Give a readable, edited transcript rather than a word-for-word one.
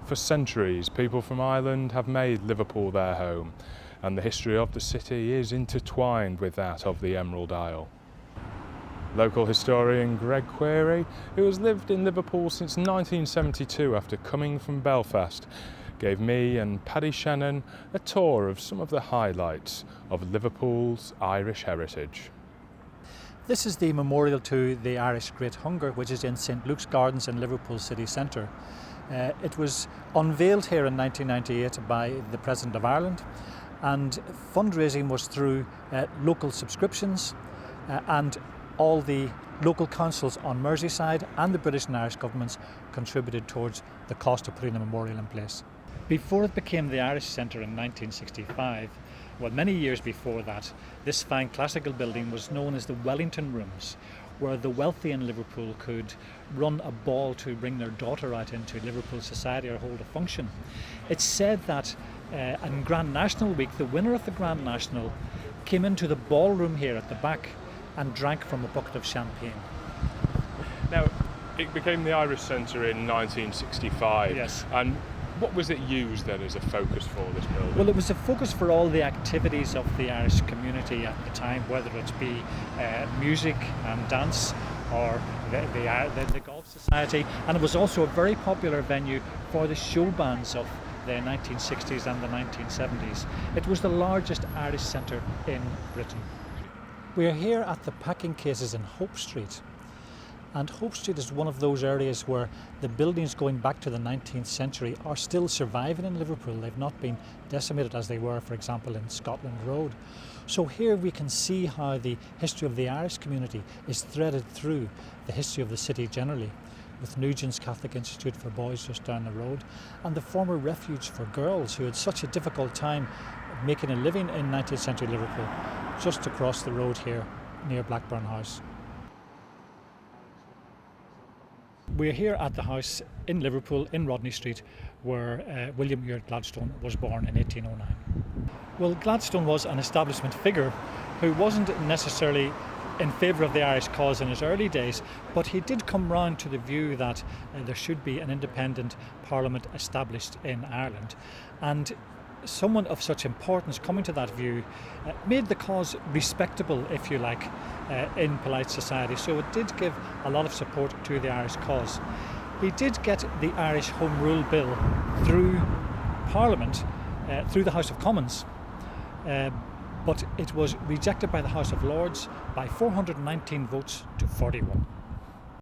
For centuries, people from Ireland have made Liverpool their home, and the history of the city is intertwined with that of the Emerald Isle. Local historian Greg Query, who has lived in Liverpool since 1972 after coming from Belfast, gave me and Paddy Shannon a tour of some of the highlights of Liverpool's Irish heritage. This is the memorial to the Irish Great Hunger, which is in St Luke's Gardens in Liverpool city centre. It was unveiled here in 1998 by the President of Ireland, and fundraising was through local subscriptions and all the local councils on Merseyside and the British and Irish governments contributed towards the cost of putting the memorial in place. Before it became the Irish Centre in 1965, well, many years before that, this fine classical building was known as the Wellington Rooms, where the wealthy in Liverpool could run a ball to bring their daughter out into Liverpool society or hold a function. It's said that on Grand National Week, the winner of the Grand National came into the ballroom here at the back and drank from a bucket of champagne. Now, it became the Irish Centre in 1965. Yes. And what was it used then as a focus for this building? Well, it was a focus for all the activities of the Irish community at the time, whether it be music and dance or the Golf Society, and it was also a very popular venue for the show bands of the 1960s and the 1970s. It was the largest Irish centre in Britain. We are here at the packing cases in Hope Street. And Hope Street is one of those areas where the buildings going back to the 19th century are still surviving in Liverpool. They've not been decimated as they were, for example, in Scotland Road. So here we can see how the history of the Irish community is threaded through the history of the city generally, with Nugent's Catholic Institute for Boys just down the road, and the former refuge for girls who had such a difficult time making a living in 19th century Liverpool, just across the road here near Blackburn House. We're here at the house in Liverpool, in Rodney Street, where William Ewart Gladstone was born in 1809. Well, Gladstone was an establishment figure who wasn't necessarily in favour of the Irish cause in his early days, but he did come round to the view that there should be an independent parliament established in Ireland. And someone of such importance coming to that view made the cause respectable, if you like, in polite society. So it did give a lot of support to the Irish cause. He did get the Irish Home Rule Bill through Parliament, through the House of Commons, but it was rejected by the House of Lords by 419 votes to 41.